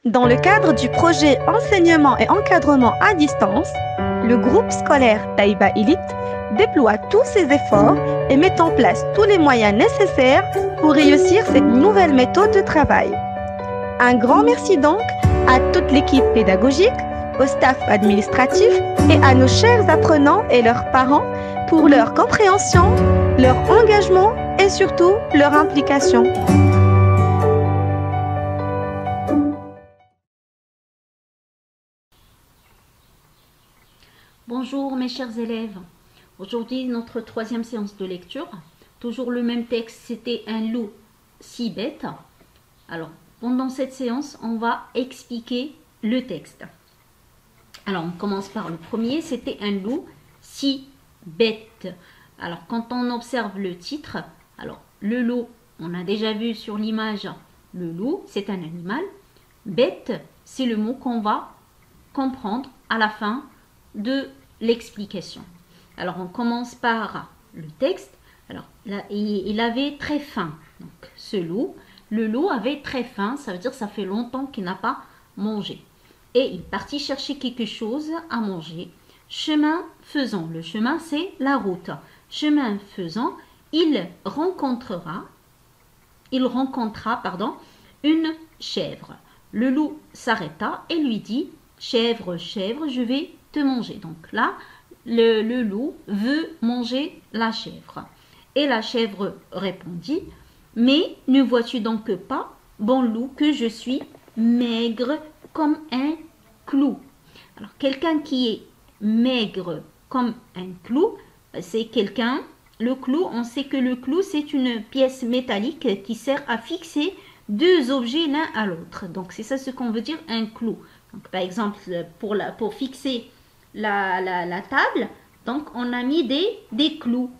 Dans le cadre du projet Enseignement et encadrement à distance, le groupe scolaire Taïba Elite déploie tous ses efforts et met en place tous les moyens nécessaires pour réussir cette nouvelle méthode de travail. Un grand merci donc à toute l'équipe pédagogique, au staff administratif et à nos chers apprenants et leurs parents pour leur compréhension, leur engagement et surtout leur implication. Bonjour mes chers élèves, aujourd'hui notre troisième séance de lecture, toujours le même texte, c'était un loup si bête. Alors pendant cette séance on va expliquer le texte. Alors on commence par le premier, c'était un loup si bête. Alors quand on observe le titre, alors le loup, on a déjà vu sur l'image, le loup c'est un animal, bête c'est le mot qu'on va comprendre à la fin de l'explication. Alors on commence par le texte. Alors là, il avait très faim. Donc ce loup, le loup avait très faim, ça veut dire que ça fait longtemps qu'il n'a pas mangé. Et il partit chercher quelque chose à manger. Chemin faisant, le chemin c'est la route. Chemin faisant, il rencontra une chèvre. Le loup s'arrêta et lui dit: chèvre, chèvre, je vais te manger. Donc là, le loup veut manger la chèvre. Et la chèvre répondit: mais ne vois-tu donc pas, bon loup, que je suis maigre comme un clou? Alors, quelqu'un qui est maigre comme un clou, c'est quelqu'un, le clou, on sait que le clou, c'est une pièce métallique qui sert à fixer deux objets l'un à l'autre. Donc, c'est ça ce qu'on veut dire un clou. Donc, par exemple, pour fixer la table, donc on a mis des clous.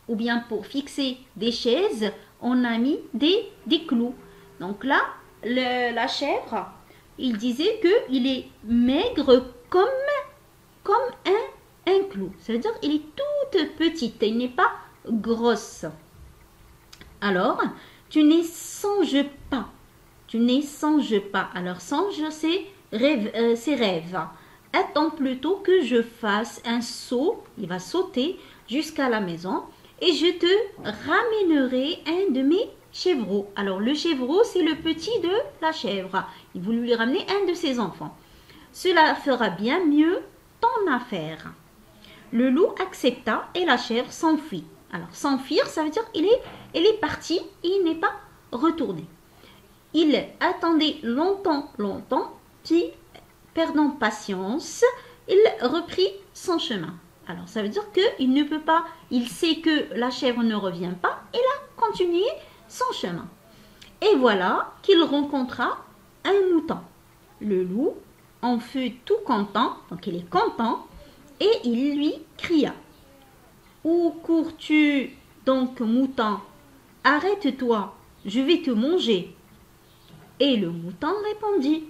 Ou bien pour fixer des chaises, on a mis des clous. Donc là, la chèvre, il disait qu'il est maigre comme un clou. Ça veut dire qu'il est toute petite, il n'est pas grosse. Alors, tu n'y songes pas. Tu n'y songes pas. Alors, songe, c'est rêve. Attends plutôt que je fasse un saut, il va sauter jusqu'à la maison et je te ramènerai un de mes chevreaux. Alors le chevreau, c'est le petit de la chèvre. Il voulait lui ramener un de ses enfants. Cela fera bien mieux ton affaire. Le loup accepta et la chèvre s'enfuit. Alors s'enfuir, ça veut dire il est parti et il n'est pas retourné. Il attendait longtemps, puis perdant patience, il reprit son chemin. Alors, ça veut dire qu'il ne peut pas, il sait que la chèvre ne revient pas, il a continué son chemin. Et voilà qu'il rencontra un mouton. Le loup en fut tout content, donc il est content, et il lui cria: où cours-tu donc, mouton? Arrête-toi, je vais te manger. Et le mouton répondit: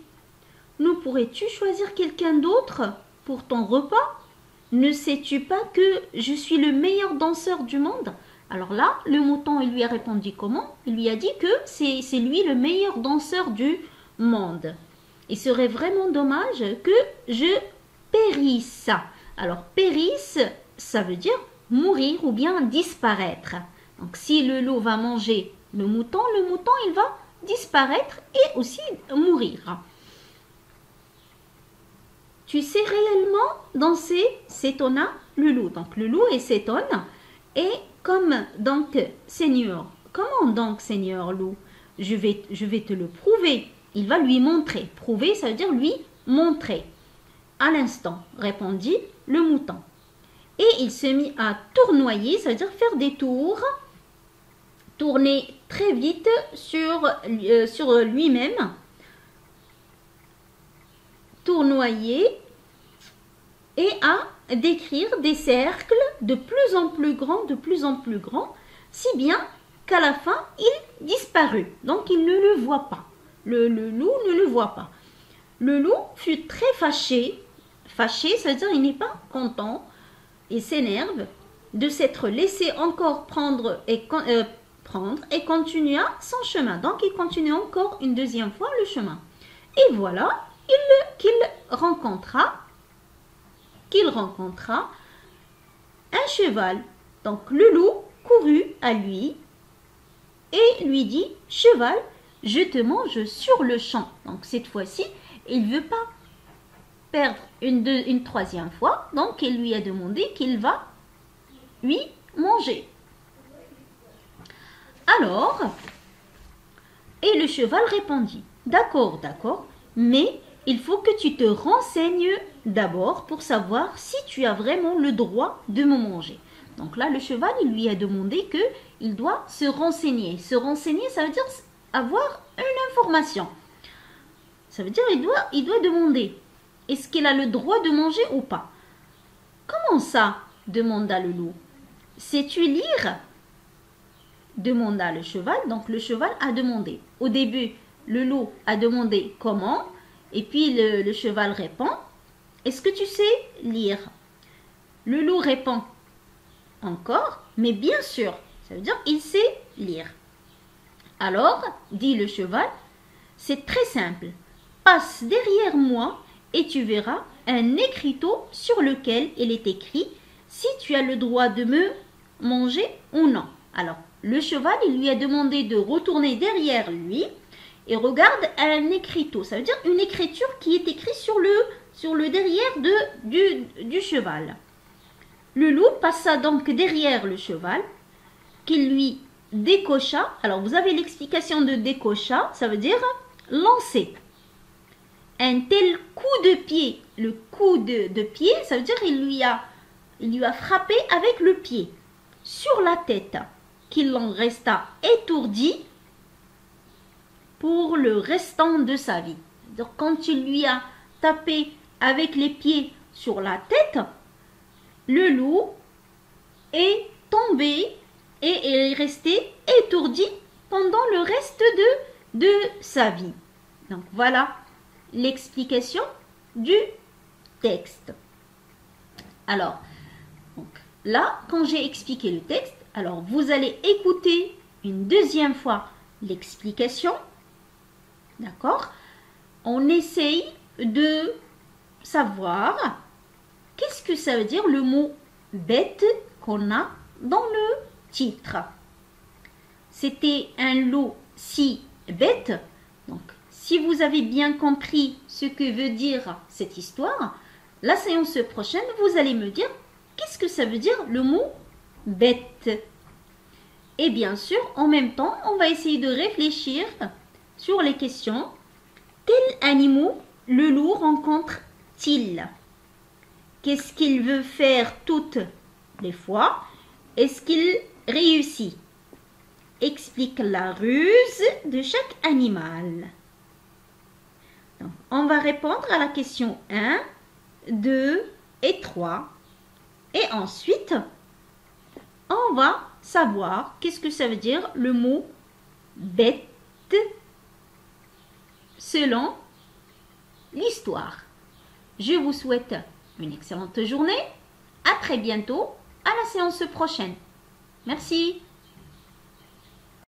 ne pourrais-tu choisir quelqu'un d'autre pour ton repas? Ne sais-tu pas que je suis le meilleur danseur du monde? Alors là, le mouton, il lui a répondu comment? Il lui a dit que c'est lui le meilleur danseur du monde. Il serait vraiment dommage que je périsse. Alors, périsse, ça veut dire mourir ou bien disparaître. Donc, si le loup va manger le mouton, il va disparaître et aussi mourir. Tu sais réellement danser? S'étonna le loup. Donc le loup s'étonne. Et comme donc Seigneur, comment donc Seigneur loup? Je vais te le prouver. Il va lui montrer. Prouver, ça veut dire lui montrer. À l'instant, répondit le mouton. Et il se mit à tournoyer, ça veut dire faire des tours. Tourner très vite sur lui-même. Tournoyer et à décrire des cercles de plus en plus grands, si bien qu'à la fin, il disparut. Donc, il ne le voit pas. Le loup ne le voit pas. Le loup fut très fâché. Fâché, ça veut dire il n'est pas content. Il s'énerve de s'être laissé encore prendre et continua son chemin. Donc, il continue encore une deuxième fois le chemin. Et voilà qu'il rencontra un cheval. Donc le loup courut à lui et lui dit, cheval, je te mange sur le champ. Donc cette fois-ci, il ne veut pas perdre une troisième fois. Donc il lui a demandé qu'il va lui manger. Alors, et le cheval répondit, d'accord, mais il faut que tu te renseignes d'abord pour savoir si tu as vraiment le droit de me manger. Donc là, le cheval, il lui a demandé qu'il doit se renseigner. Se renseigner, ça veut dire avoir une information. Ça veut dire il doit demander, est-ce qu'il a le droit de manger ou pas? Comment ça? Demanda le loup. Sais-tu lire? Demanda le cheval. Donc le cheval a demandé. Au début, le loup a demandé comment, et puis le cheval répond, est-ce que tu sais lire? Le loup répond encore, mais bien sûr, ça veut dire il sait lire. Alors, dit le cheval, c'est très simple, passe derrière moi et tu verras un écriteau sur lequel il est écrit si tu as le droit de me manger ou non. Alors, le cheval, il lui a demandé de retourner derrière lui et regarde un écriteau. Ça veut dire une écriture qui est écrite sur le derrière du cheval. Le loup passa donc derrière le cheval, qu'il lui décocha. Alors, vous avez l'explication de décocha, ça veut dire lancer. Un tel coup de pied, le coup de pied, ça veut dire il lui a frappé avec le pied sur la tête, qu'il en resta étourdi pour le restant de sa vie. Donc, quand il lui a tapé avec les pieds sur la tête, le loup est tombé et est resté étourdi pendant le reste de sa vie. Donc, voilà l'explication du texte. Alors, donc, là, quand j'ai expliqué le texte, alors vous allez écouter une deuxième fois l'explication. D'accord? On essaye de savoir qu'est-ce que ça veut dire le mot bête qu'on a dans le titre. C'était un loup si bête. Donc, si vous avez bien compris ce que veut dire cette histoire, la séance prochaine, vous allez me dire qu'est-ce que ça veut dire le mot bête. Et bien sûr, en même temps, on va essayer de réfléchir sur les questions. Quels animaux le loup rencontre-t-il? Qu'est-ce qu'il veut faire toutes les fois? Est-ce qu'il réussit? Explique la ruse de chaque animal. Donc, on va répondre à la question 1, 2 et 3. Et ensuite, on va savoir qu'est-ce que ça veut dire le mot bête selon l'histoire. Je vous souhaite une excellente journée. À très bientôt à la séance prochaine. Merci.